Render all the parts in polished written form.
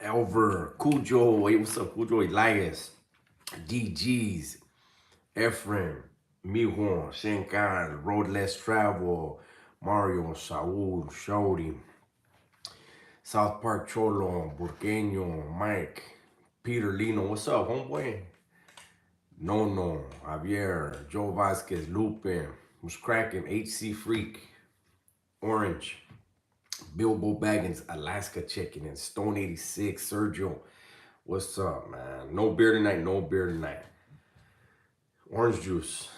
Elver, Cujo, hey, what's up, Cujo, Elias, DGs, Ephraim, Mijuan, Shenkan, Road Less Travel, Mario, Saul, Shody, South Park Cholo, Burgueño, Mike, Peter Lino, what's up, homeboy? Nono, Javier, Joe Vasquez, Lupe, who's cracking, HC Freak, Orange, Bilbo Baggins, Alaska Chicken, and Stone 86, Sergio. What's up, man? No beer tonight, no beer tonight. Orange juice.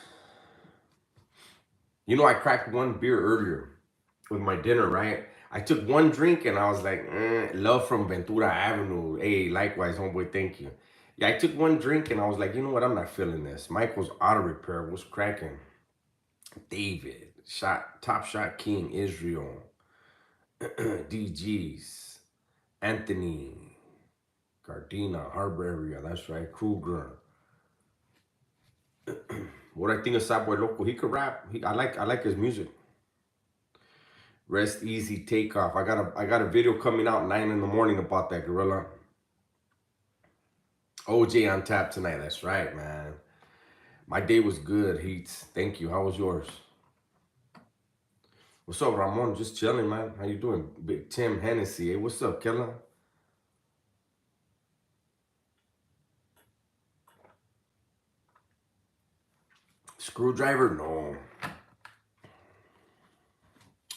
You know, I cracked one beer earlier with my dinner, right? I took one drink and I was like, love from Ventura Avenue. Hey, likewise, homeboy, thank you. Yeah, I took one drink and I was like, you know what? I'm not feeling this. Michael's Auto Repair was cracking. David, Top Shot King, Israel, DGs, Anthony, Gardena, Harbor Area, that's right, Kruger. What I think of Sapboy Loco, he could rap. I like his music. Rest easy, takeoff. I got a video coming out 9 in the morning about that gorilla. OJ on tap tonight. That's right, man. My day was good, Heats. Thank you. How was yours? What's up, Ramon? Just chilling, man. How you doing? Big Tim Hennessy. Hey, what's up, Killer? Screwdriver? No.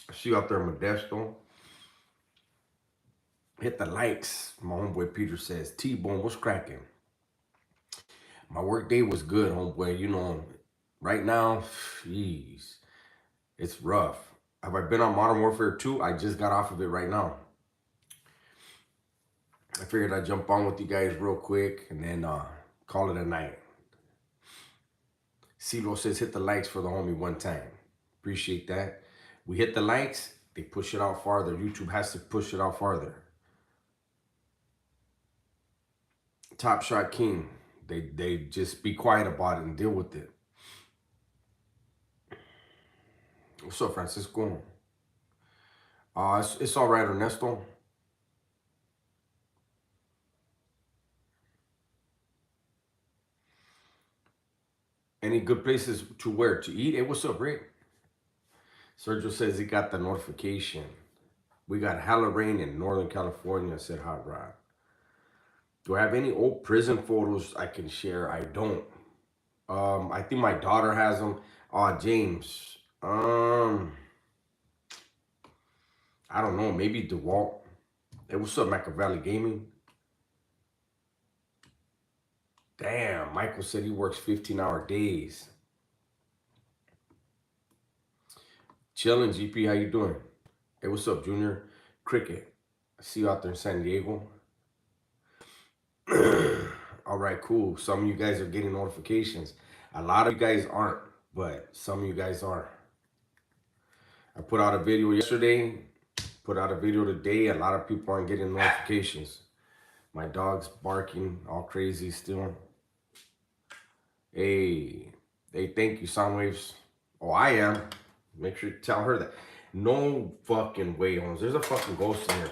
I see you out there, Modesto. Hit the likes. My homeboy Peter says, T-Bone, what's cracking? My work day was good, homeboy. You know, right now, jeez, it's rough. Have I been on Modern Warfare 2? I just got off of it right now. I figured I'd jump on with you guys real quick and then call it a night. CeeLo says hit the likes for the homie one time. Appreciate that. We hit the likes, they push it out farther. YouTube has to push it out farther. Top Shot King, they just be quiet about it and deal with it. What's up, Francisco? It's all right, Ernesto. Any good places to where to eat? Hey, what's up, Rick? Sergio says he got the notification. We got hella rain in Northern California, said Hot Rod. Do I have any old prison photos I can share? I don't. I think my daughter has them. James. I don't know. Maybe DeWalt. Hey, what's up, Machiavelli Gaming? Damn, Michael said he works 15-hour days. Chilling, GP. How you doing? Hey, what's up, Junior? Cricket. I see you out there in San Diego. All right, cool. Some of you guys are getting notifications. A lot of you guys aren't, but some of you guys are. I put out a video yesterday, put out a video today. A lot of people aren't getting notifications. My dog's barking all crazy still. Hey, thank you, Soundwaves. Oh, I am. Make sure you tell her that. No fucking way, Holmes. There's a fucking ghost in here.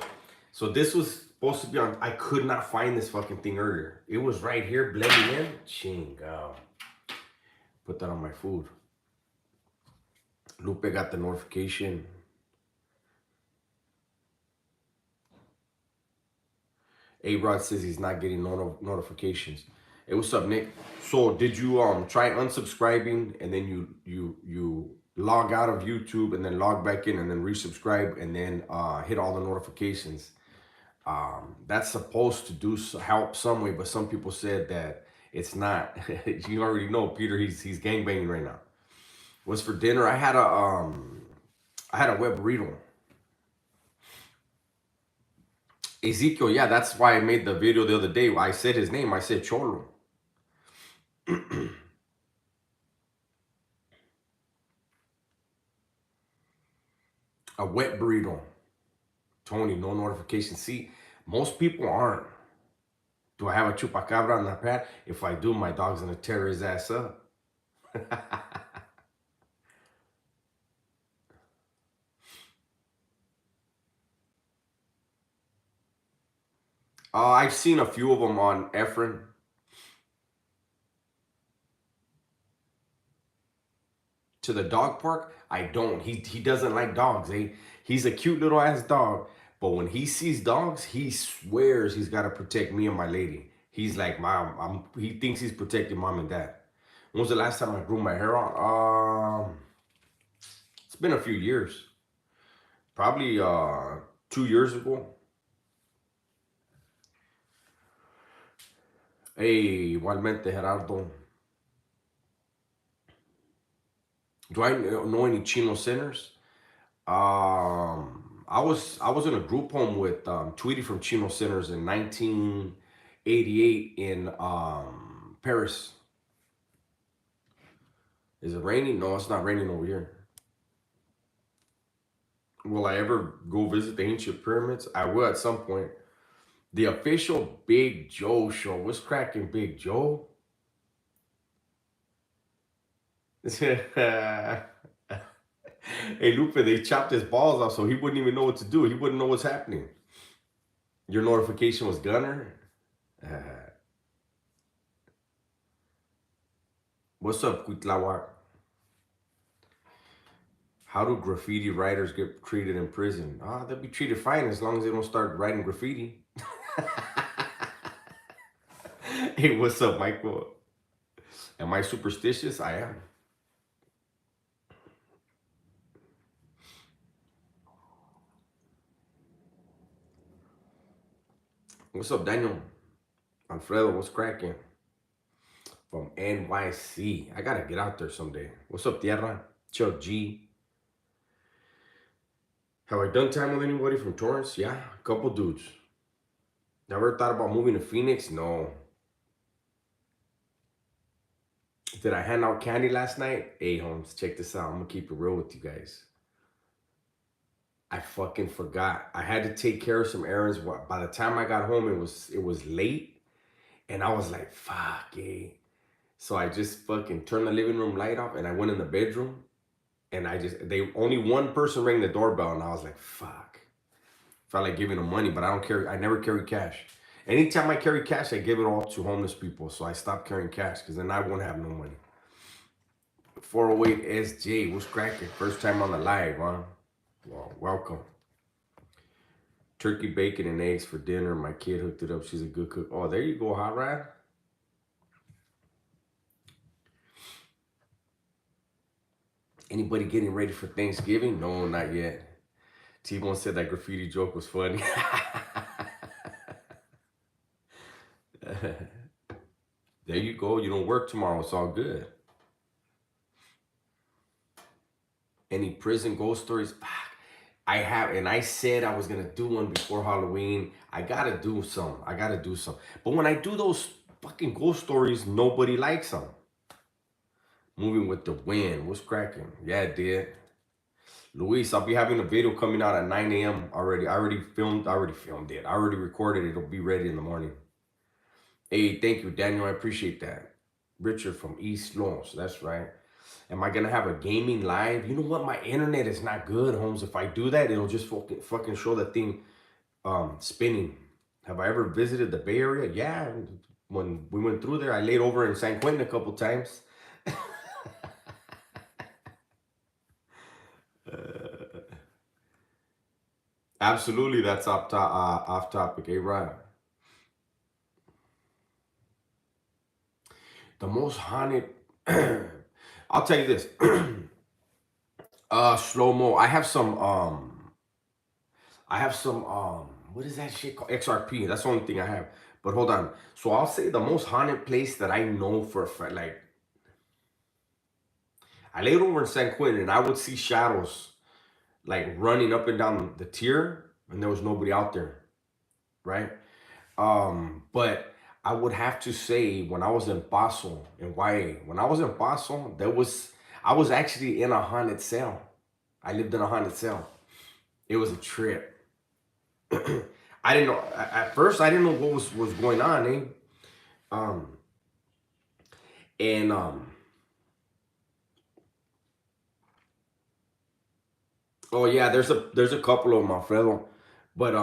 So this was supposed to be on. I could not find this fucking thing earlier. It was right here, blending in. Chingo. Put that on my food. Lupe got the notification. A-Rod says he's not getting notifications. Hey, what's up, Nick? So did you try unsubscribing and then you log out of YouTube and then log back in and then resubscribe and then hit all the notifications? That's supposed to help some way, but some people said that it's not. You already know, Peter. He's gangbanging right now. What's for dinner? I had a web burrito. Ezekiel, yeah, that's why I made the video the other day. I said his name. I said Cholo. A wet burrito. Tony, no notification. See, most people aren't. Do I have a chupacabra on the pad? If I do, my dog's gonna tear his ass up. I've seen a few of them on Efren. To the dog park, I don't. He doesn't like dogs. He's a cute little ass dog, but when he sees dogs, he swears he's got to protect me and my lady. He's like, Mom, he thinks he's protecting mom and dad. When was the last time I grew my hair out? It's been a few years. Probably 2 years ago. Hey, igualmente, Gerardo. Do I know any Chino sinners? I was in a group home with Tweety from Chino Sinners in 1988 in Paris. Is it raining? No, it's not raining over here. Will I ever go visit the ancient pyramids? I will at some point. The official Big Joe show. What's cracking, Big Joe? Hey, Lupe, they chopped his balls off so he wouldn't even know what to do. He wouldn't know what's happening. Your notification was Gunner? What's up, Cuitlawak? How do graffiti writers get treated in prison? They'll be treated fine as long as they don't start writing graffiti. Hey, what's up, Michael? Am I superstitious? I am. What's up, Daniel? Alfredo, what's cracking? From NYC. I gotta get out there someday. What's up, Tierra? Chuck G. Have I done time with anybody from Torrance? Yeah, a couple dudes. Never thought about moving to Phoenix? No. Did I hand out candy last night? Hey, Holmes, check this out. I'm gonna keep it real with you guys. I fucking forgot. I had to take care of some errands. By the time I got home, it was late, and I was like, "Fuck, eh." So I just fucking turned the living room light off, and I went in the bedroom, and they only one person rang the doorbell, and I was like, "Fuck." Felt like giving them money, but I don't carry. I never carry cash. Anytime I carry cash, I give it all to homeless people. So I stopped carrying cash because then I won't have no money. 408 SJ, what's cracking? First time on the live, huh? Well, welcome. Turkey, bacon, and eggs for dinner. My kid hooked it up. She's a good cook. Oh, there you go, Hot Rod. Anybody getting ready for Thanksgiving? No, not yet. T-Bone said that graffiti joke was funny. There you go. You don't work tomorrow. It's all good. Any prison ghost stories? I have, and I said I was gonna do one before Halloween. I gotta do some. But when I do those fucking ghost stories, nobody likes them. Moving with the wind. What's cracking? Yeah, it did. Luis, I'll be having a video coming out at 9 a.m. already. I already filmed it. I already recorded it. It'll be ready in the morning. Hey, thank you, Daniel. I appreciate that. Richard from East Lawrence. That's right. Am I gonna have a gaming live? You know what? My internet is not good, Holmes. If I do that, it'll just fucking show that thing spinning. Have I ever visited the Bay Area? Yeah. When we went through there, I laid over in San Quentin a couple times. Absolutely, that's off topic. Hey, right. The most haunted. I'll tell you this. Slow mo. I have some what is that shit called? XRP. That's the only thing I have. But hold on. So I'll say the most haunted place that I know for a fact, like I laid over in San Quentin and I would see shadows like running up and down the tier, and there was nobody out there, right? But I would have to say when I was in Paso in YA, when I was in Paso, I was actually in a haunted cell. I lived in a haunted cell. It was a trip. I didn't know at first. I didn't know what was going on, eh? Um, and oh yeah, there's a couple of them, Alfredo, but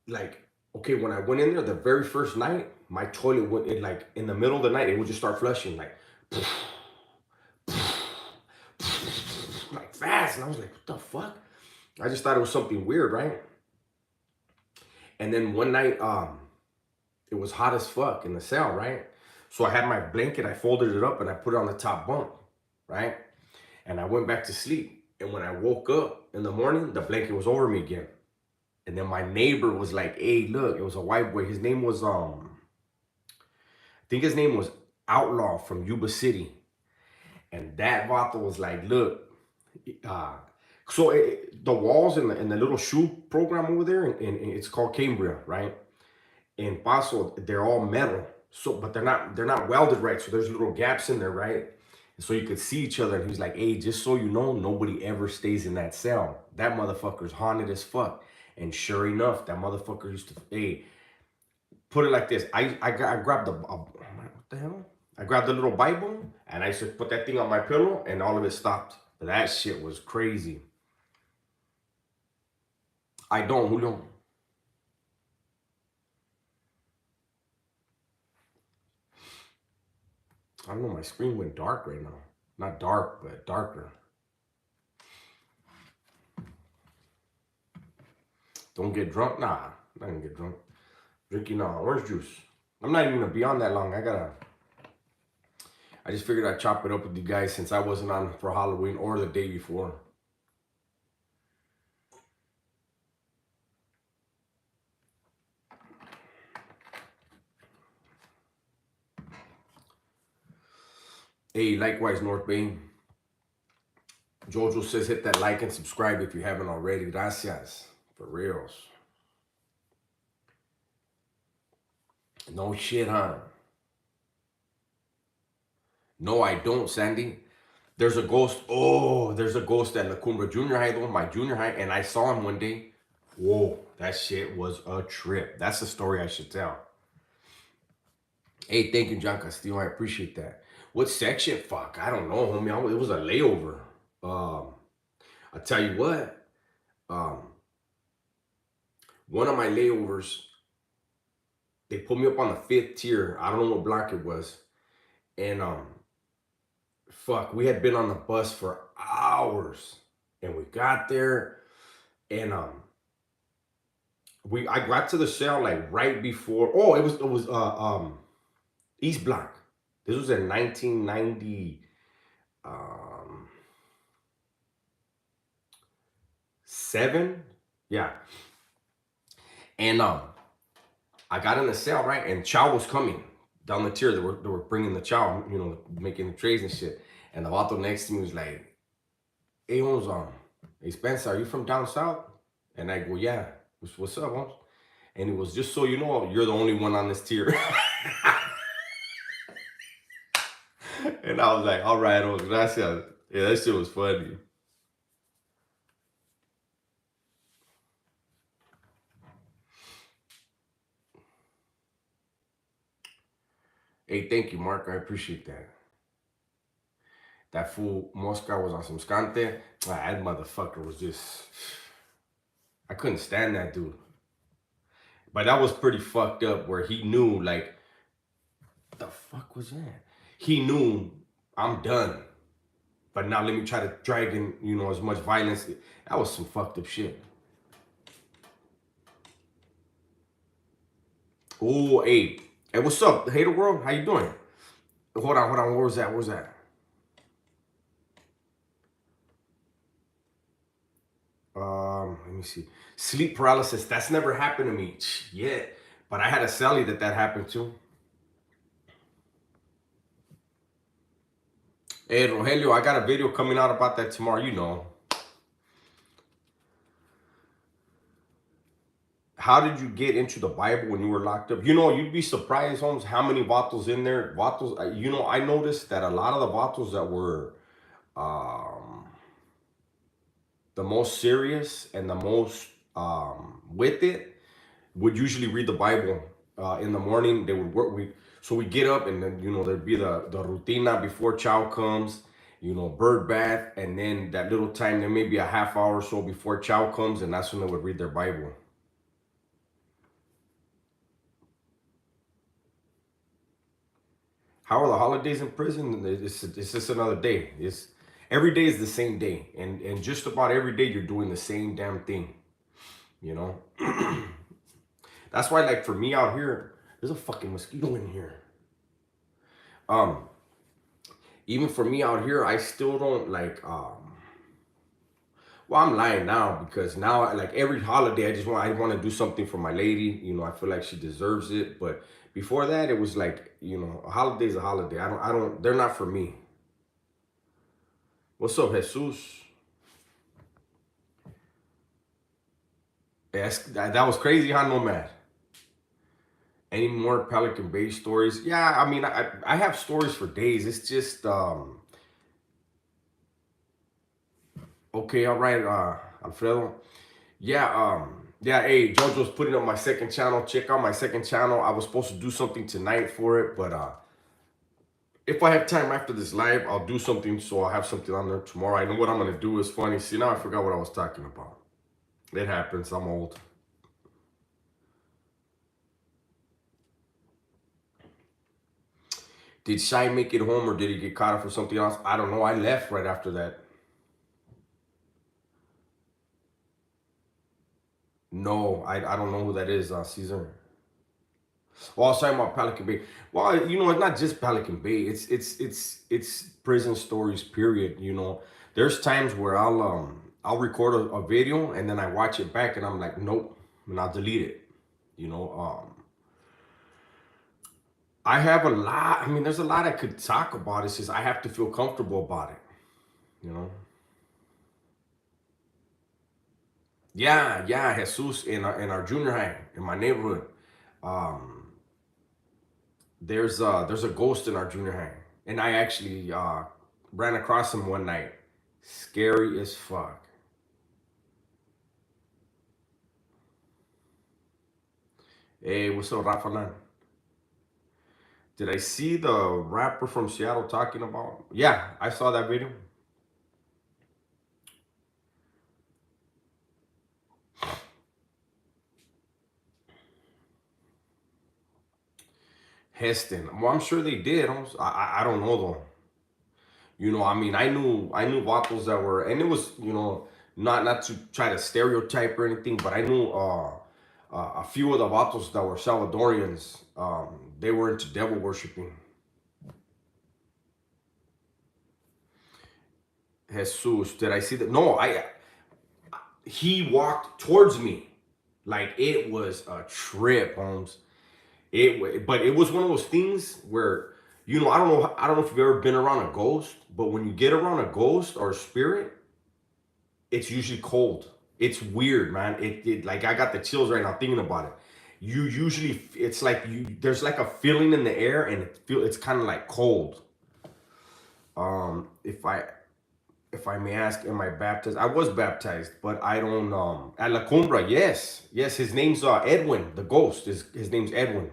like, okay, when I went in there the very first night, my toilet went in, like in the middle of the night, it would just start flushing like like fast. And I was like, what the fuck? I just thought it was something weird, right? And then one night, it was hot as fuck in the cell, right? So I had my blanket, I folded it up and I put it on the top bunk, right? And I went back to sleep. And when I woke up in the morning, the blanket was over me again. And then my neighbor was like, hey, look, it was a white boy. His name was I think his name was Outlaw from Yuba City. And that vato was like, look, uh, the walls in the little shoe program over there, and it's called Cambria, right? In Paso, they're all metal. So, but they're not welded right. So there's little gaps in there, right? And so you could see each other. And he was like, hey, just so you know, nobody ever stays in that cell. That motherfucker's haunted as fuck. And sure enough, that motherfucker used to, hey, put it like this. I grabbed what the hell? I grabbed the little Bible and I used to put that thing on my pillow and all of it stopped. But that shit was crazy. I don't, Julio. I don't know, my screen went dark right now. Not dark, but darker. Don't get drunk? Nah, I'm not gonna get drunk. Drinking orange juice. I'm not even gonna be on that long. I just figured I'd chop it up with you guys since I wasn't on for Halloween or the day before. Hey, likewise, North Bay. Jojo says hit that like and subscribe if you haven't already. Gracias. For reals. No shit, huh? No, I don't, Sandy. There's a ghost. Oh, there's a ghost at La Cumbra Junior High, though, my junior high, and I saw him one day. Whoa, that shit was a trip. That's the story I should tell. Hey, thank you, John Castillo. I appreciate that. What section? Fuck, I don't know, homie. It was a layover. I tell you what. One of my layovers, they put me up on the 5th tier. I don't know what block it was, and fuck, we had been on the bus for hours, and we got there, and I got to the cell like right before. Oh, it was East Block. This was in 1990. 7, yeah. And I got in the cell, right, and chow was coming down the tier. They were bringing the chow, making the trays and shit. And the vato next to me was like, hey, Holmes, hey, Spencer, are you from down south? And I go, yeah. What's up, Holmes? And it was, just so you know, you're the only one on this tier. And I was like, all right, Holmes, gracias. Yeah, that shit was funny. Hey, thank you, Mark. I appreciate that. That fool Mosca was on some scante. That motherfucker was just, I couldn't stand that dude. But that was pretty fucked up where he knew, like, what the fuck was that? He knew I'm done. But now let me try to drag in, as much violence. That was some fucked up shit. Oh, hey. Hey, what's up? Hey, the world? How you doing? Hold on. Where was that? Let me see. Sleep paralysis. That's never happened to me yet. But I had a cellie that happened to. Hey, Rogelio, I got a video coming out about that tomorrow, How did you get into the Bible when you were locked up? You'd be surprised, Holmes, how many vatos in there. Vatos, I noticed that a lot of the vatos that were the most serious and the most with it would usually read the Bible in the morning. They would work. So we get up and then there'd be the rutina before chow comes. Bird bath, and then that little time, there may be a half hour or so before chow comes, and that's when they would read their Bible. How are the holidays in prison? It's just another day. It's every day is the same day, and just about every day you're doing the same damn thing. You know. That's why, like for me out here, there's a fucking mosquito in here. Um, Even for me out here, I still don't like. Well, I'm lying now because now, like every holiday, I want to do something for my lady. You know, I feel like she deserves it. But before that, it was like, a holiday's a holiday. I don't. They're not for me. What's up, Jesus? That was crazy, huh, Nomad? Any more Pelican Bay stories? Yeah, I mean, I have stories for days. It's just okay, all right, Alfredo. Yeah, hey, JoJo's putting up my second channel. Check out my second channel. I was supposed to do something tonight for it, but if I have time after this live, I'll do something so I'll have something on there tomorrow. I know what I'm gonna do is funny. See, now I forgot what I was talking about. It happens, I'm old. Did Shy make it home or did he get caught up for something else? I don't know. I left right after that. No, I don't know who that is, Caesar. Well, I was talking about Pelican Bay. Well, it's not just Pelican Bay. It's prison stories. Period. There's times where I'll record a video and then I watch it back and I'm like, nope, and I'll delete it. You know, I have a lot. I mean, there's a lot I could talk about. It's just I have to feel comfortable about it. You know. Yeah, Jesus in our junior high in my neighborhood. Um, there's a ghost in our junior high, and I actually ran across him one night. Scary as fuck. Hey, what's up, Rafalan? Did I see the rapper from Seattle talking about? Yeah, I saw that video. Heston. Well, I'm sure they did. I don't know though. I mean, I knew Vatos that were, and it was, not to try to stereotype or anything, but I knew a few of the Vatos that were Salvadorians. They were into devil worshiping. Jesus, did I see that? No, he walked towards me like it was a trip, Holmes. But it was one of those things where, I don't know if you've ever been around a ghost, but when you get around a ghost or a spirit, it's usually cold. It's weird, man. It like I got the chills right now thinking about it. It's like there's like a feeling in the air and it's kind of like cold. If I may ask, am I baptized? I was baptized, but I don't at La Cumbra, yes. Yes, his name's Edwin, the ghost. His name's Edwin.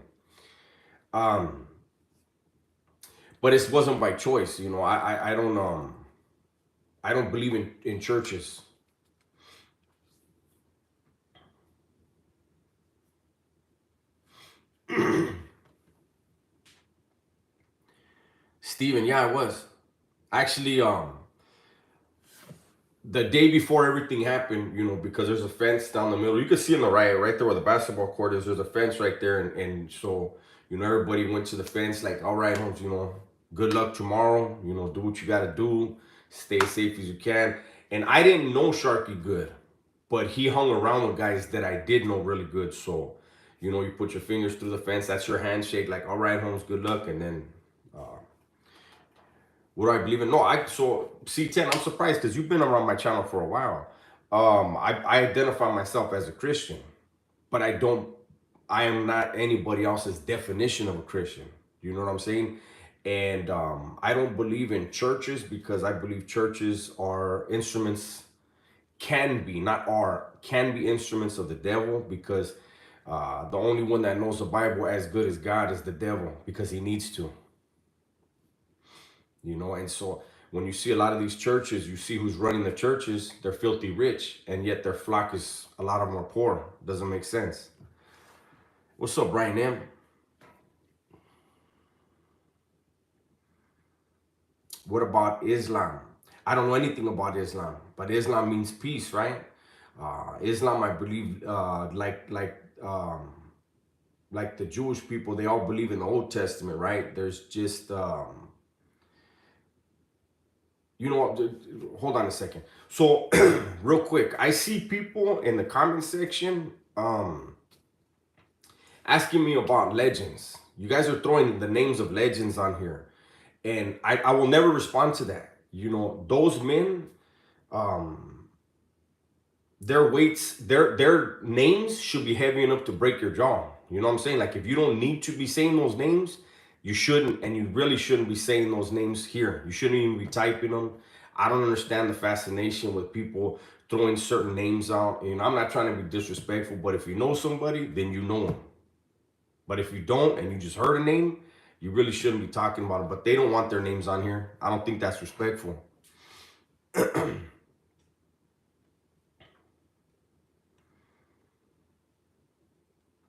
Um but it wasn't by choice, I don't believe in churches. Steven, yeah, I was. Actually, the day before everything happened, because there's a fence down the middle. You can see on the right there where the basketball court is, there's a fence right there. And so, everybody went to the fence like, all right, Holmes, good luck tomorrow. Do what you got to do. Stay as safe as you can. And I didn't know Sharky good, but he hung around with guys that I did know really good. So, you put your fingers through the fence. That's your handshake. Like, all right, Holmes, good luck. And then what do I believe in? No, so C10. I'm surprised because you've been around my channel for a while. I identify myself as a Christian, but I don't. I am not anybody else's definition of a Christian. You know what I'm saying? And I don't believe in churches because I believe churches are instruments. Can be, not are, can be instruments of the devil because the only one that knows the Bible as good as God is the devil because he needs to. And so when you see a lot of these churches, you see who's running the churches. They're filthy rich, and yet their flock is, a lot of them are poor. Doesn't make sense. What's up, Brian M? What about Islam? I don't know anything about Islam, but Islam means peace, right? Islam, I believe, like the Jewish people, they all believe in the Old Testament, right? There's just you know what? Hold on a second. So, real quick, I see people in the comment section asking me about legends. You guys are throwing the names of legends on here, and I will never respond to that. You know, those men, um, their weights, their names should be heavy enough to break your jaw. You know what I'm saying? Like if you don't need to be saying those names, you shouldn't, and you really shouldn't be saying those names here. You shouldn't even be typing them. I don't understand the fascination with people throwing certain names out. You know, I'm not trying to be disrespectful, but if you know somebody, then you know them. But if you don't and you just heard a name, you really shouldn't be talking about it. But they don't want their names on here. I don't think that's respectful.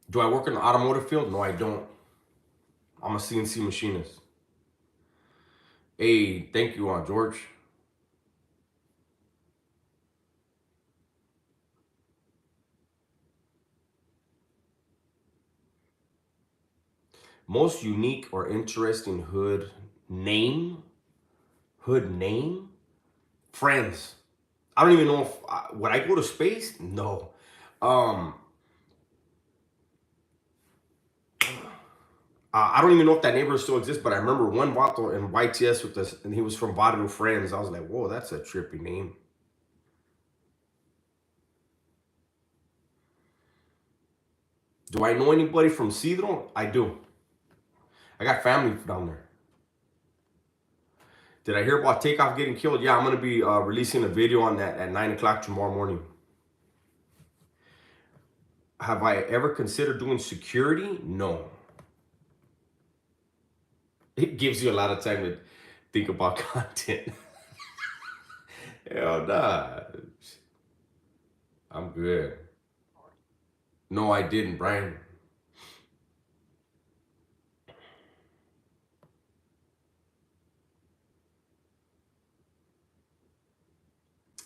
Do I work in the automotive field? No, I don't. I'm a CNC machinist. Hey, thank you, George. Most unique or interesting name? Hood name? Friends. I don't even know if would I go to space? No. Um, I don't even know if that neighborhood still exists, but I remember one vato in YTS with us, and he was from Barrio Friends. I was like, whoa, that's a trippy name. Do I know anybody from Cedro? I do. I got family down there. Did I hear about Takeoff getting killed? Yeah, I'm going to be releasing a video on that at 9 o'clock tomorrow morning. Have I ever considered doing security? No. It gives you a lot of time to think about content. Hell nah. I'm good. No, I didn't, Brian.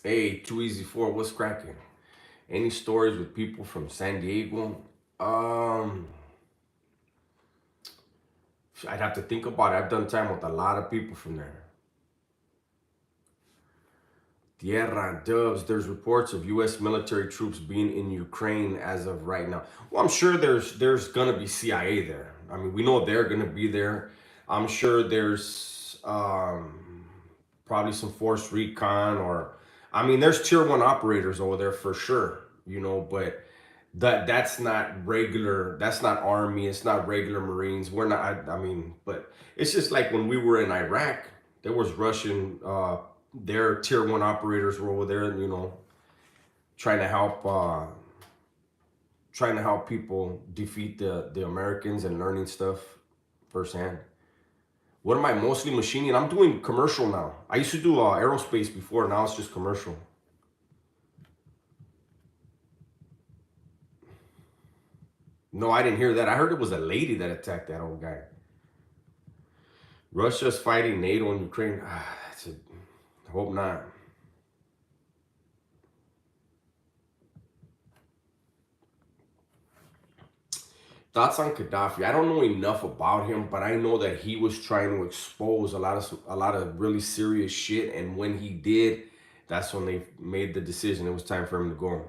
Hey, Too Easy 4, what's cracking? Any stories with people from San Diego? I'd have to think about it. I've done time with a lot of people from there. Tierra Dubs, there's reports of U.S. military troops being in Ukraine as of right now. Well, I'm sure there's gonna be CIA there. I mean, we know they're gonna be there. I'm sure there's probably some force recon, or I mean, there's tier one operators over there for sure. You know, but that's not regular. That's not army. It's not regular Marines. We're not. I mean, but it's just like when we were in Iraq, there was Russian. Their tier one operators were over there. You know, trying to help people defeat the Americans and learning stuff firsthand. What am I mostly machining? I'm doing commercial now. I used to do aerospace before. Now it's just commercial. No, I didn't hear that. I heard it was a lady that attacked that old guy. Russia's fighting NATO in Ukraine. I hope not. Thoughts on Gaddafi? I don't know enough about him, but I know that he was trying to expose a lot of really serious shit, and when he did, that's when they made the decision. It was time for him to go.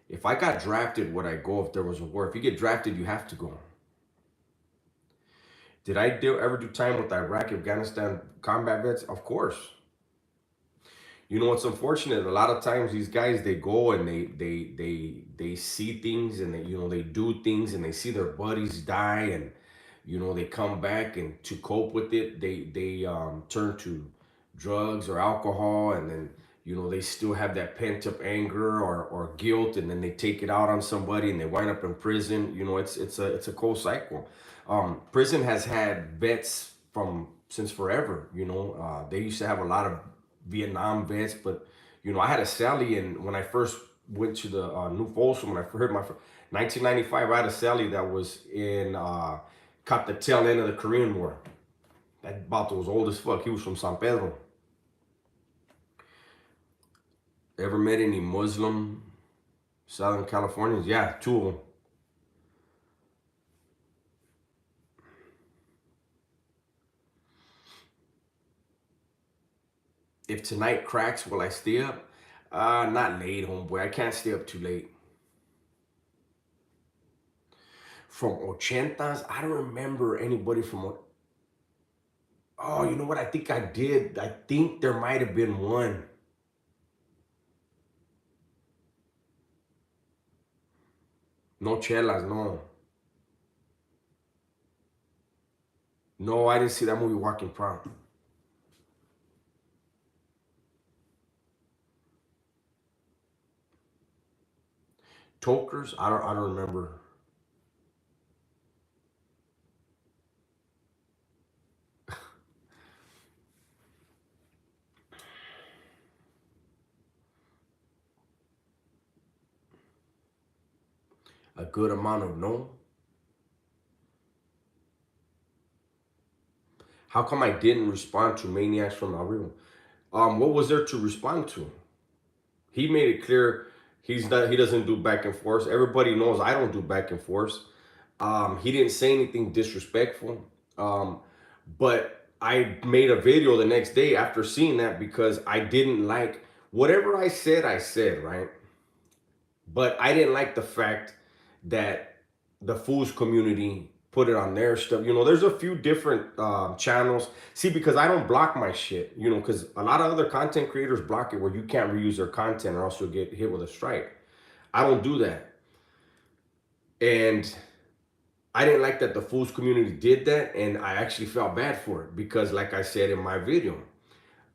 If I got drafted, would I go if there was a war? If you get drafted, you have to go. Did I ever do time with Iraq, Afghanistan combat vets? Of course. You know what's unfortunate? A lot of times these guys they go and they see things and they do things and they see their buddies die and they come back and to cope with it they turn to drugs or alcohol and then they still have that pent up anger or guilt and then they take it out on somebody and they wind up in prison. It's a cold cycle. Prison has had vets from since forever. They used to have a lot of Vietnam vets, but I had a Sally, and when I first went to the New Folsom, when I heard my 1995, I had a Sally that was in caught the tail end of the Korean War. That vato was old as fuck. He was from San Pedro. Ever met any Muslim Southern Californians? Yeah, two of them. If tonight cracks, will I stay up? Not late, homeboy. I can't stay up too late. From ochentas, I don't remember anybody from. Oh, you know what? I think I did. I think there might have been one. No chelas, no. No, I didn't see that movie, Walking Proud. Tokers, I don't remember. A good amount of no. How come I didn't respond to Maniacs from El Rio? What was there to respond to? He made it clear he doesn't do back and forth. Everybody knows I don't do back and forth. He didn't say anything disrespectful. But I made a video the next day after seeing that because I didn't like whatever I said, right? But I didn't like the fact that the fools community put it on their stuff. You know, there's a few different channels. See, because I don't block my shit, you know, because a lot of other content creators block it where you can't reuse their content or else you'll get hit with a strike. I don't do that. And I didn't like that the fools community did that. And I actually felt bad for it because, like I said in my video,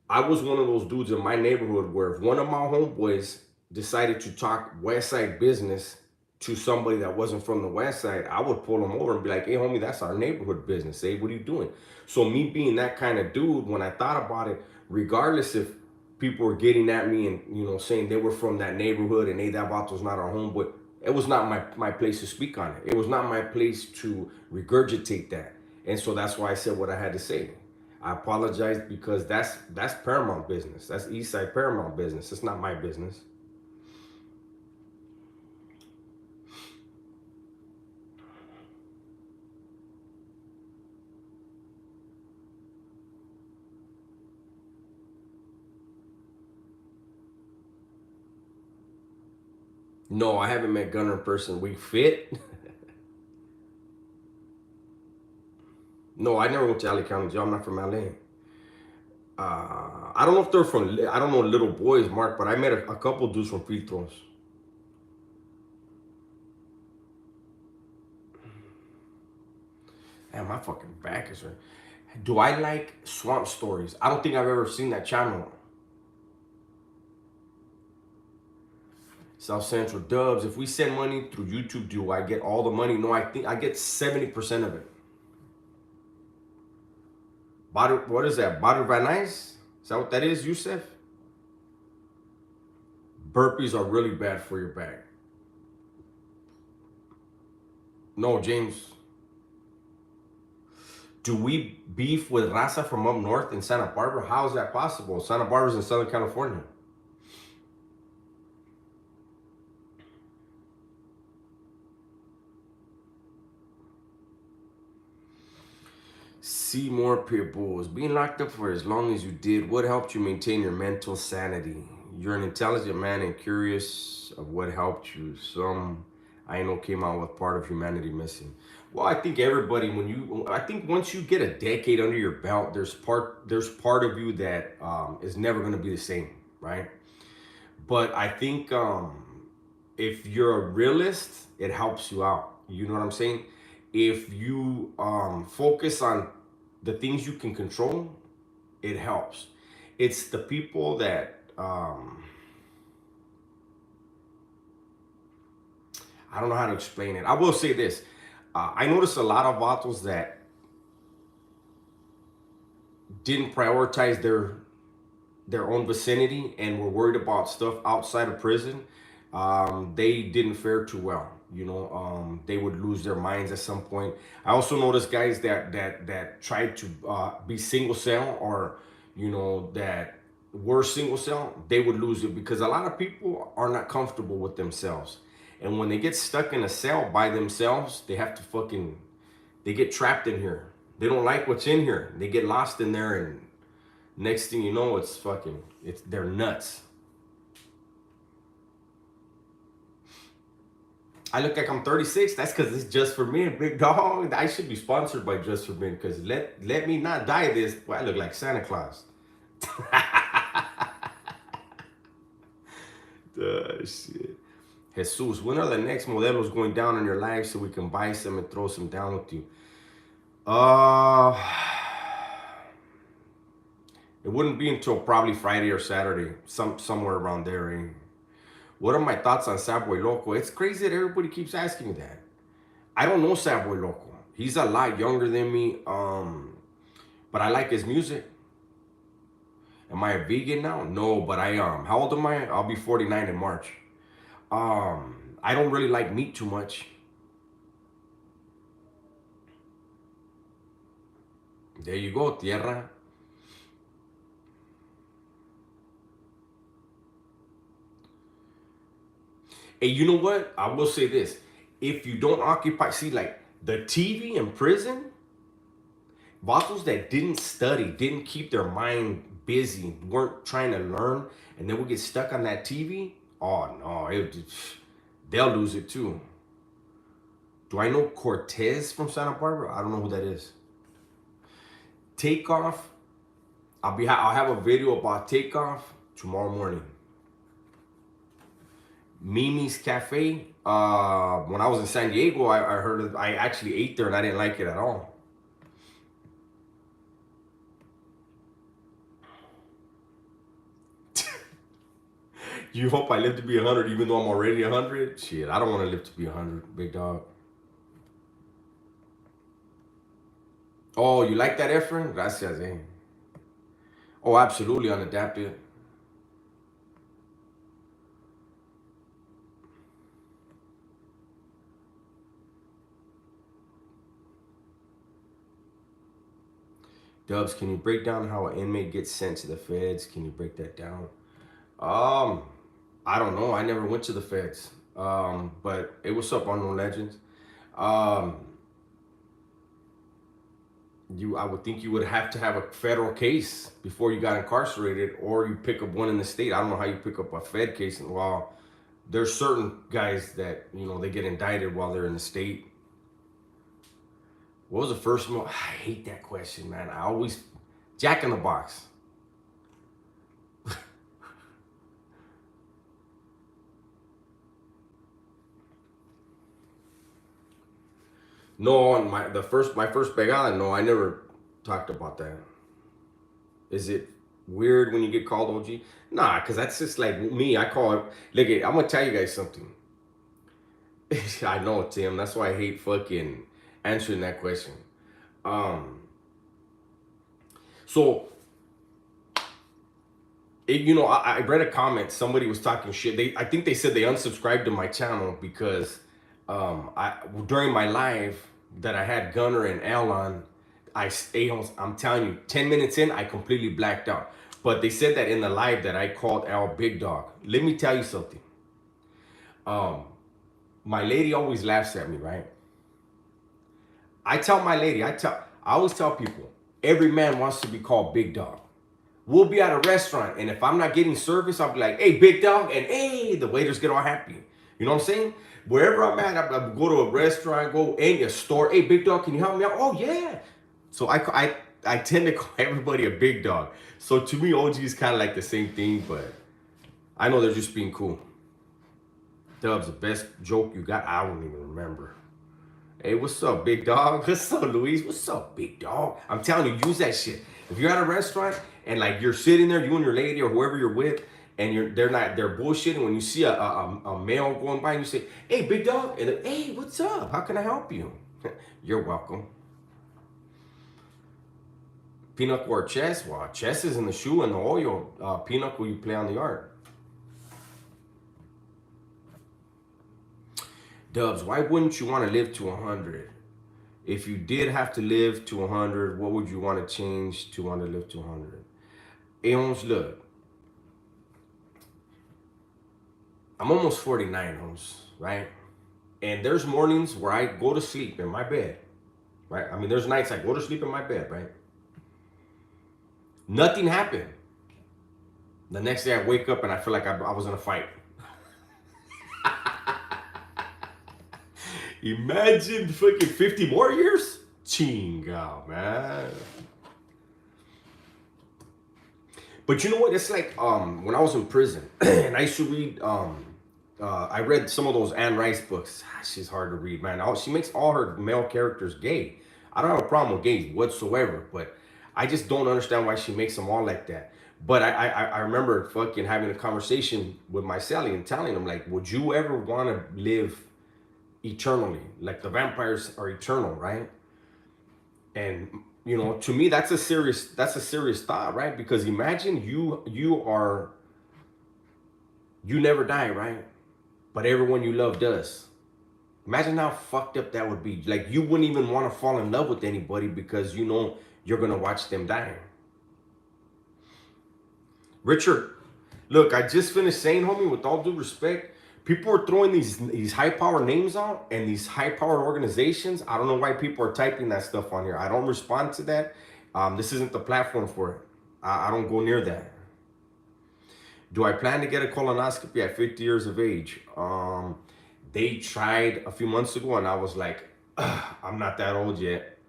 I was one of those dudes in my neighborhood where if one of my homeboys decided to talk West Side business to somebody that wasn't from the West Side, I would pull them over and be like, hey, homie, that's our neighborhood business. Hey, what are you doing? So me being that kind of dude, when I thought about it, regardless if people were getting at me and, you know, saying they were from that neighborhood and hey, that vato's not our homeboy, it was not my place to speak on it. It was not my place to regurgitate that. And so that's why I said what I had to say. I apologize because that's Paramount business. That's Eastside Paramount business. It's not my business. No, I haven't met Gunner in person. We fit. No, I never went to LA County Jail. I'm not from LA. I don't know if they're from. I don't know little boys, Mark, but I met a couple dudes from Filtros. Man, my fucking back is hurt. Do I like Swamp Stories? I don't think I've ever seen that channel. South Central Dubs. If we send money through YouTube, do I get all the money? No, I think I get 70% of it. What is that? Butter Van Nice? Is that what that is, Yusef? Burpees are really bad for your back. No, James. Do we beef with Raza from up north in Santa Barbara? How is that possible? Santa Barbara's in Southern California. See more pit bulls. Being locked up for as long as you did, what helped you maintain your mental sanity? You're an intelligent man and curious of what helped you. Some I know came out with part of humanity missing. Well, I think everybody, I think once you get a decade under your belt, there's part of you that is never going to be the same, right? But I think if you're a realist, it helps you out. You know what I'm saying? If you focus on the things you can control, it helps. It's the people that I don't know how to explain it. I will say this: I noticed a lot of vatos that didn't prioritize their own vicinity and were worried about stuff outside of prison. they didn't fare too well. They would lose their minds at some point. I also noticed guys that tried to be single cell, or that were single cell, they would lose it because a lot of people are not comfortable with themselves, and when they get stuck in a cell by themselves, they have to they get trapped in here. They don't like what's in here. They get lost in there, and next thing you know, they're nuts. I look like I'm 36. That's because it's Just for Men, big dog. I should be sponsored by Just for Men, because let me not die this. Boy, I look like Santa Claus. Shit. Jesus, when are the next modelos going down in your life so we can buy some and throw some down with you? It wouldn't be until probably Friday or Saturday, somewhere around there. Eh? What are my thoughts on Sabboy Loco? It's crazy that everybody keeps asking me that. I don't know Sabboy Loco. He's a lot younger than me, but I like his music. Am I a vegan now? No, but I am. How old am I? I'll be 49 in March. I don't really like meat too much. There you go, tierra. Hey, you know what? I will say this. If you don't occupy, see, like the TV in prison, vatos that didn't study, didn't keep their mind busy, weren't trying to learn, and then would get stuck on that TV, oh no, they'll lose it too. Do I know Cortez from Santa Barbara? I don't know who that is. Takeoff. I'll have a video about Takeoff tomorrow morning. Mimi's Cafe. When I was in San Diego, I heard of, I actually ate there and I didn't like it at all. You hope I live to be 100 even though I'm already 100? Shit, I don't want to live to be 100, big dog. Oh, you like that, Efren? Gracias, eh? Oh, absolutely unadapted. Dubs, can you break down how an inmate gets sent to the feds? Can you break that down? Um, I don't know. I never went to the feds. But hey, what's up, Unknown Legends? Um, I would think you would have to have a federal case before you got incarcerated, or you pick up one in the state. I don't know how you pick up a Fed case. And while there's certain guys that they get indicted while they're in the state. What was the first I hate that question, man. I always Jack in the Box. No, on my first pegada. No, I never talked about that. Is it weird when you get called OG? Nah, because that's just like me. I call it. Look, I'm gonna tell you guys something. I know, Tim. That's why I hate fucking answering that question. Um, so I read a comment. Somebody was talking shit. I think they said they unsubscribed to my channel because I during my live that I had Gunner and Al on, I'm telling you, 10 minutes in, I completely blacked out. But they said that in the live that I called Al Big Dog. Let me tell you something. My lady always laughs at me, right? I tell my lady, I always tell people, every man wants to be called Big Dog. We'll be at a restaurant, and if I'm not getting service, I'll be like, hey, Big Dog, and hey, the waiters get all happy. You know what I'm saying? Wherever I'm at, I go to a restaurant, go in a store, hey, Big Dog, can you help me out? Oh, yeah. So I tend to call everybody a Big Dog. So to me, OG is kind of like the same thing, but I know they're just being cool. Dubs, the best joke you got? I don't even remember. Hey, what's up, big dog? What's up, Luis? What's up, big dog? I'm telling you, use that shit. If you're at a restaurant and like you're sitting there, you and your lady or whoever you're with, and they're bullshitting. When you see a male going by, and you say, "Hey, big dog," and then, "Hey, what's up? How can I help you?" You're welcome. Pinochle or chess? Well, chess is in the shoe and the oil. Pinochle you play on the art. Dubs, why wouldn't you want to live to 100? If you did have to live to 100, what would you want to change to want to live to 100? Aeons, look, I'm almost 49, homes, right? And there's mornings where I go to sleep in my bed, right? I mean, there's nights I go to sleep in my bed, right? Nothing happened. The next day I wake up and I feel like I was in a fight. Imagine fucking 50 more years? Chinga, man. But you know what? It's like when I was in prison and I used to read I read some of those Anne Rice books. She's hard to read, man. She makes all her male characters gay. I don't have a problem with gays whatsoever, but I just don't understand why she makes them all like that. But I remember fucking having a conversation with my Sally and telling him, like, would you ever want to live eternally? Like the vampires are eternal, right? And you know, to me, that's a serious thought, right? Because imagine you never die, right? But everyone you love does. Imagine how fucked up that would be. Like you wouldn't even want to fall in love with anybody because you know you're gonna watch them die. Richard, look, I just finished saying, homie, with all due respect, people are throwing these high power names out and these high powered organizations. I don't know why people are typing that stuff on here. I don't respond to that. This isn't the platform for it. I don't go near that. Do I plan to get a colonoscopy at 50 years of age? They tried a few months ago and I was like, I'm not that old yet.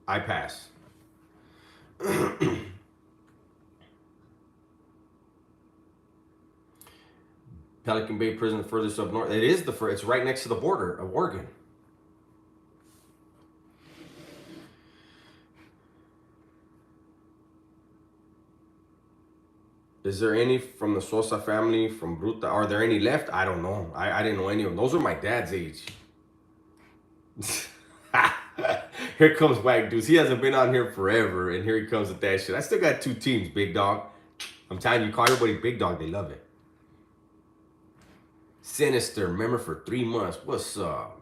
I pass. Pelican Bay Prison, the furthest up north. It is the first. It's right next to the border of Oregon. Is there any from the Sosa family, from Bruta? Are there any left? I don't know. I didn't know any of them. Those are my dad's age. Here comes Whack Deuce. He hasn't been on here forever, and here he comes with that shit. I still got 2 teams, big dog. I'm telling you, call everybody big dog. They love it. Sinister, member for 3 months. What's up?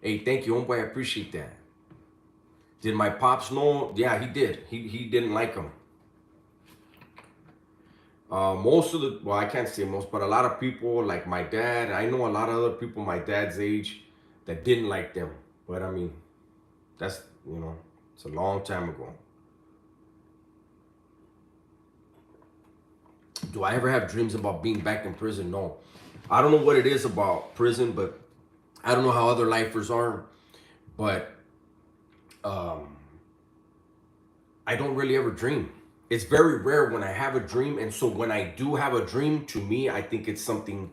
Hey, thank you, homeboy. I appreciate that. Did my pops know? Yeah, he did. He didn't like him. Most of the, well, I can't say most, but a lot of people, like my dad, I know a lot of other people my dad's age that didn't like them. But I mean, that's, you know, it's a long time ago. Do I ever have dreams about being back in prison? No. I don't know what it is about prison, but I don't know how other lifers are, but I don't really ever dream. It's very rare when I have a dream, and so when I do have a dream, to me, I think it's something,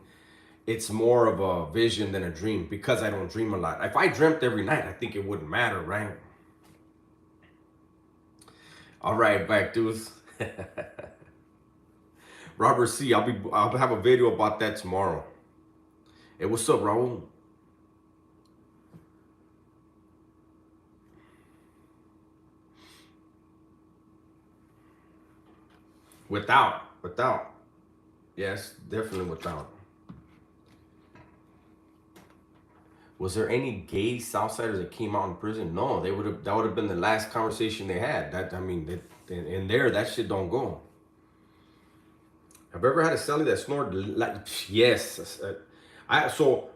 it's more of a vision than a dream because I don't dream a lot. If I dreamt every night, I think it wouldn't matter, right? All right, back dudes. Robert C, I'll have a video about that tomorrow. Hey, what's up, Raul? Without. Yes, definitely without. Was there any gay Southsiders that came out in prison? No, that would have been the last conversation they had. That, I mean, in there, that shit don't go. Have you ever had a cellie that snored? Yes. So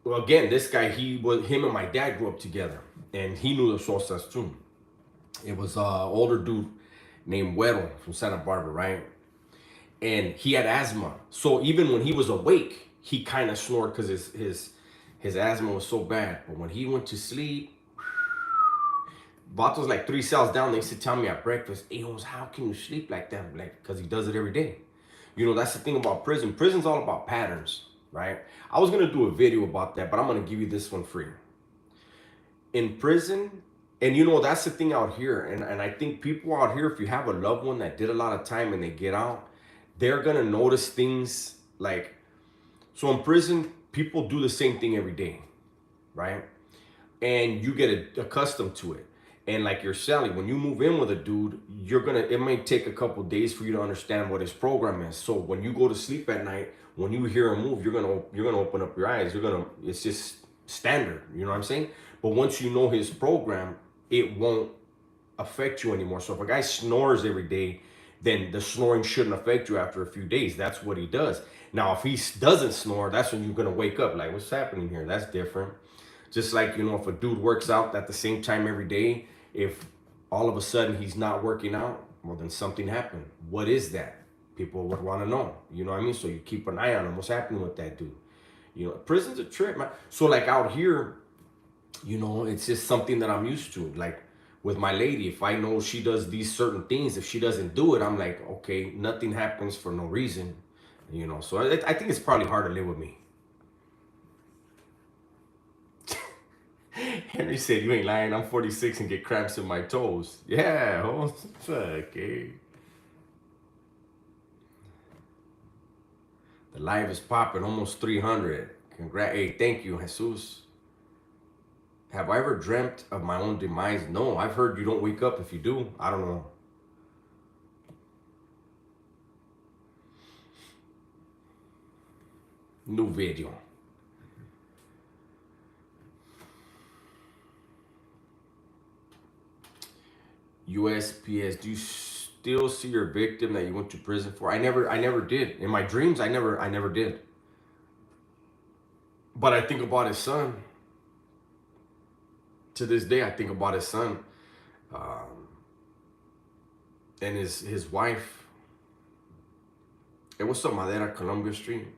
well, again, this guy, him and my dad grew up together, and he knew the Sosas too. It was an older dude named Güero from Santa Barbara, right? And he had asthma, so even when he was awake, he kind of snored because his asthma was so bad. But when he went to sleep, Vato's like 3 cells down. They used to tell me at breakfast, "Hey, how can you sleep like that?" Like, because he does it every day. You know, that's the thing about prison. Prison's all about patterns, right? I was gonna do a video about that, but I'm gonna give you this one free. In prison, and you know, that's the thing out here, and I think people out here, if you have a loved one that did a lot of time and they get out, they're gonna notice things like, so in prison, people do the same thing every day, right? And you get accustomed to it. And like you're Sally, when you move in with a dude, it may take a couple days for you to understand what his program is. So when you go to sleep at night, when you hear him move, you're gonna open up your eyes. It's just standard, you know what I'm saying? But once you know his program, it won't affect you anymore. So if a guy snores every day, then the snoring shouldn't affect you after a few days. That's what he does. Now, if he doesn't snore, that's when you're gonna wake up like, what's happening here? That's different. Just like, if a dude works out at the same time every day, if all of a sudden he's not working out, well, then something happened. What is that? People would want to know. You know what I mean? So you keep an eye on him. What's happening with that dude? Prison's a trip, man. So like out here, it's just something that I'm used to. Like with my lady, if I know she does these certain things, if she doesn't do it, I'm like, okay, nothing happens for no reason. So I think it's probably hard to live with me. Henry said, you ain't lying. I'm 46 and get cramps in my toes. Yeah, okay. The live is popping, almost 300. Hey, thank you, Jesus. Have I ever dreamt of my own demise? No, I've heard you don't wake up if you do. I don't know. New video. USPS, do you still see your victim that you went to prison for? I never did. In my dreams, I never did. But I think about his son. To this day, I think about his son. And his wife. Hey, what's up, Madera, Columbia Street?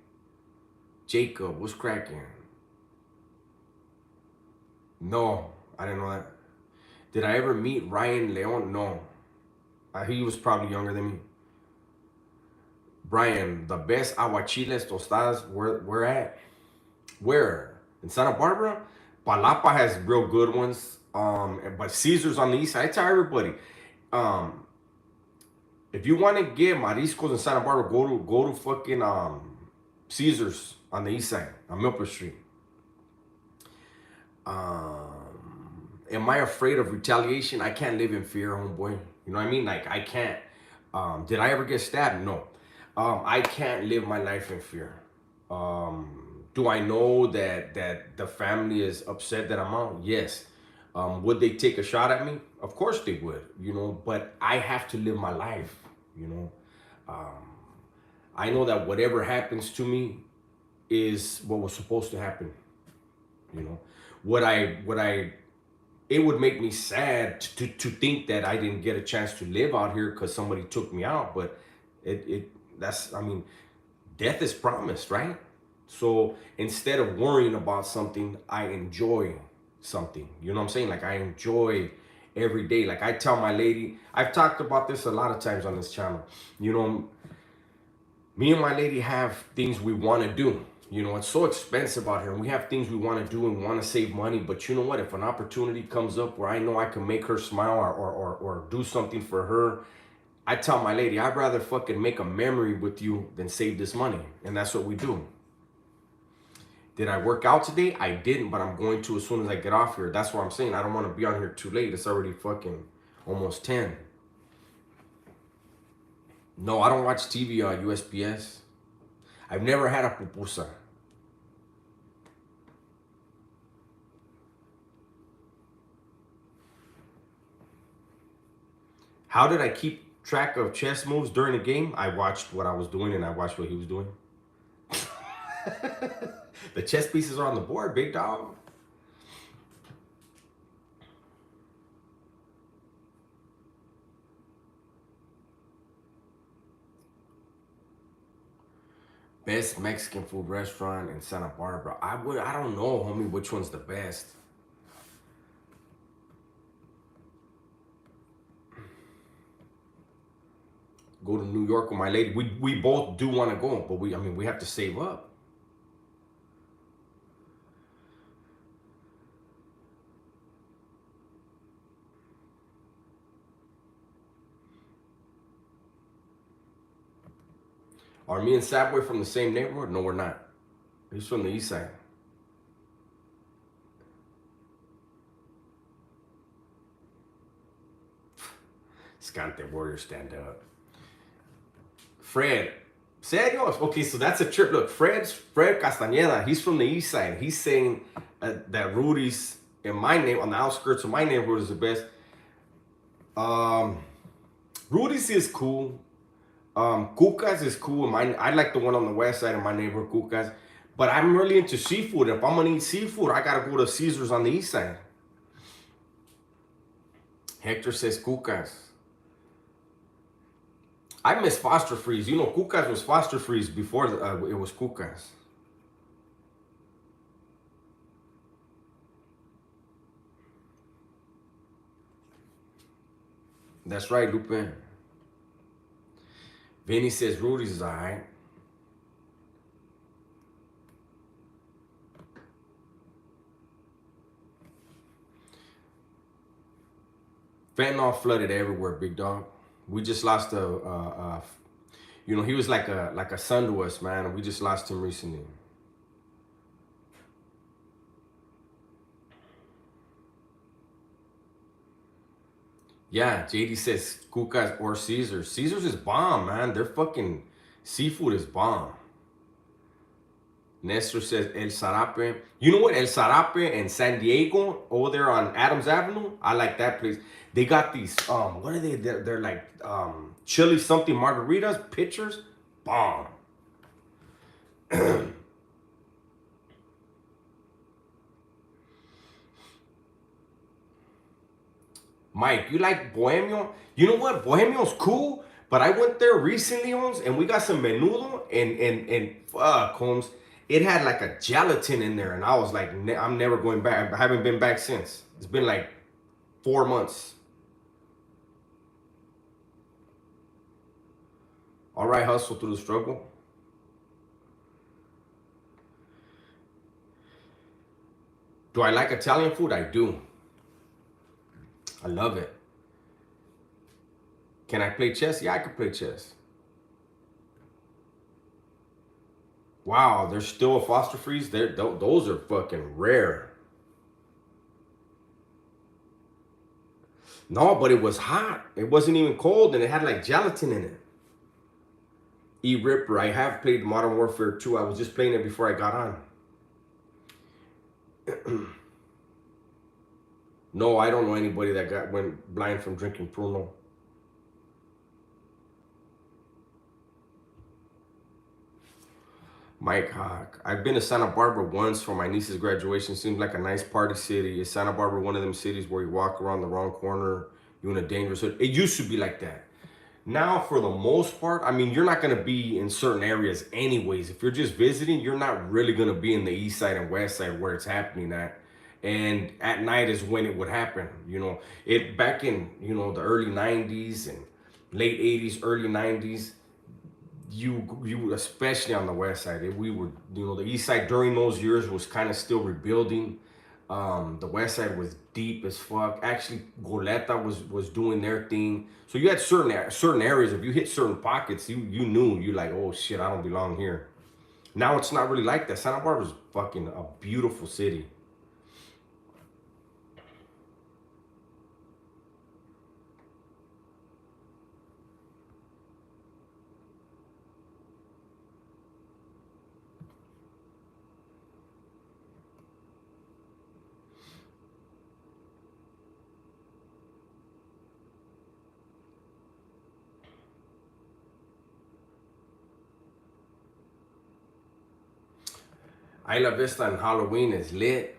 Jacob, what's cracking? No, I didn't know that. Did I ever meet Ryan Leon? No. He was probably younger than me. Brian, the best aguachiles tostadas, where at? Where? In Santa Barbara? Palapa has real good ones. But Caesar's on the east side. I tell everybody, if you want to get mariscos in Santa Barbara, go to fucking Caesar's on the east side, on Milford Street. Am I afraid of retaliation? I can't live in fear, homeboy. You know what I mean? Like, I can't. Did I ever get stabbed? No. I can't live my life in fear. Do I know that the family is upset that I'm out? Yes. Would they take a shot at me? Of course they would, but I have to live my life, I know that whatever happens to me is what was supposed to happen. It would make me sad to think that I didn't get a chance to live out here because somebody took me out, but death is promised, right? So instead of worrying about something, I enjoy something. You know what I'm saying? Like, I enjoy every day. Like, I tell my lady, I've talked about this a lot of times on this channel. Me and my lady have things we want to do. It's so expensive out here, and we have things we want to do and want to save money. But you know what? If an opportunity comes up where I know I can make her smile or do something for her, I tell my lady, I'd rather fucking make a memory with you than save this money. And that's what we do. Did I work out today? I didn't, but I'm going to as soon as I get off here. That's what I'm saying. I don't want to be on here too late. It's already fucking almost 10. No, I don't watch TV on USPS. I've never had a pupusa. How did I keep track of chess moves during the game? I watched what I was doing and I watched what he was doing. The chess pieces are on the board, big dog. Best Mexican food restaurant in Santa Barbara. I don't know, homie, which one's the best. Go to New York with my lady. We both do want to go, but we have to save up. Are me and Sapboy from the same neighborhood? No, we're not. He's from the east side. Scante Warrior, stand up. Fred. Serios? Okay, so that's a trip. Look, Fred Castañeda, he's from the east side. He's saying that Rudy's in my name, on the outskirts of my neighborhood, is the best. Rudy's is cool. Cuca's is cool. I like the one on the west side of my neighborhood, Cuca's. But I'm really into seafood. If I'm gonna eat seafood, I gotta go to Caesar's on the east side. Hector says Cuca's. I miss Foster Freeze. You know, Cuca's was Foster Freeze before it was Cuca's. That's right, Lupin. Vinny says Rudy's is alright. Fentanyl flooded everywhere, big dog. We just lost you know, he was like a son to us, man, and we just lost him recently. Yeah, JD says Cuca's or Caesar's. Caesar's is bomb, man. Their fucking seafood is bomb. Nestor says El Zarape. You know what? El Zarape in San Diego, over there on Adams Avenue. I like that place. They got these, what are they? They're like chili something margaritas, pitchers. Bomb. Mike, you like Bohemio? You know what? Bohemio's cool, but I went there recently, Holmes, and we got some menudo and fuck, Holmes. It had like a gelatin in there, and I was like, I'm never going back. I haven't been back since. It's been like 4 months. All right, hustle through the struggle. Do I like Italian food? I do. I love it. Can I play chess? Yeah, I can play chess. Wow, there's still a Foster Freeze. Those are fucking rare. No, but it was hot. It wasn't even cold, and it had like gelatin in it. E-Ripper, I have played Modern Warfare 2. I was just playing it before I got on. No, I don't know anybody that went blind from drinking Pruno. Mike Hawk. I've been to Santa Barbara once for my niece's graduation. Seems like a nice party city. Is Santa Barbara one of them cities where you walk around the wrong corner, you're in a dangerous hood? It used to be like that. Now, for the most part, I mean, you're not going to be in certain areas anyways. If you're just visiting, you're not really going to be in the east side and west side where it's happening at. And at night is when it would happen. You know, it back in, you know, the early 90s and late 80s, early 90s, you especially on the west side, we were, you know, the east side during those years was kind of still rebuilding. The west side was deep as fuck. Actually, Goleta was doing their thing. So you had certain areas. If you hit certain pockets, you knew, you like, oh shit, I don't belong here. Now it's not really like that. Santa Barbara's fucking a beautiful city. Isla Vista and Halloween is lit.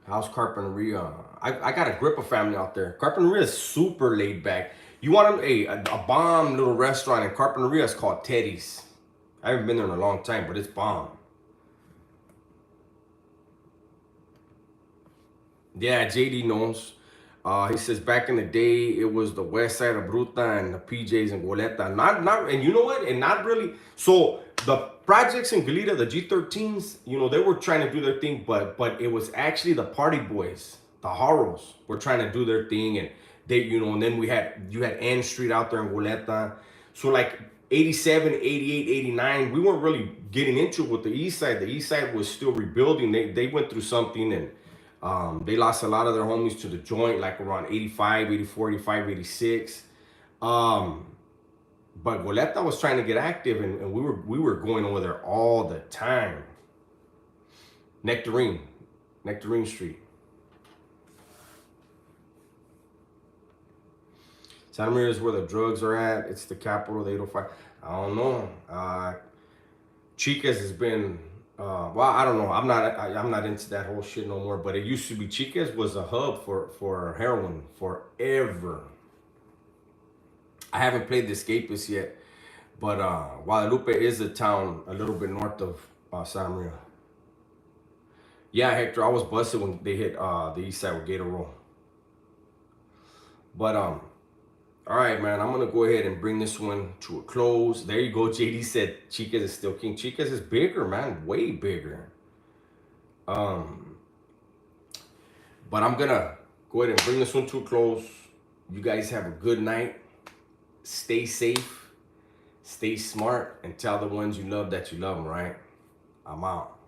House Carpinteria. I got a grip of family out there. Carpinteria is super laid back. You want a bomb little restaurant in Carpinteria? It's called Teddy's. I haven't been there in a long time, but it's bomb. Yeah, JD knows. He says back in the day it was the west side of Bruta and the PJs and Goleta. Not and you know what? And not really. So the projects in Goleta, the G13s, you know, they were trying to do their thing, but it was actually the party boys, the Haros, were trying to do their thing, and they, you know, and then you had N Street out there in Goleta. So like 87, 88, 89, we weren't really getting into it with the east side. The east side was still rebuilding. They went through something, and They lost a lot of their homies to the joint, like around 85, 84, 85, 86. But Goleta was trying to get active, and we were going over there all the time. Nectarine Street. Santa Maria is where the drugs are at. It's the capital. They don't fight. I don't know. Chicas has been. Well, I don't know. I'm not into that whole shit no more. But it used to be. Chicas was a hub for heroin forever. I haven't played the Escapist yet, but Guadalupe is a town a little bit north of Santa Maria. Yeah, Hector, I was busted when they hit the east side with Gator Roll. But all right, man, I'm gonna go ahead and bring this one to a close. There you go. JD said Chicas is still king. Chicas is bigger, man, way bigger. But I'm gonna go ahead and bring this one to a close. You guys have a good night. Stay safe, stay smart, and tell the ones you love that you love them, right? I'm out.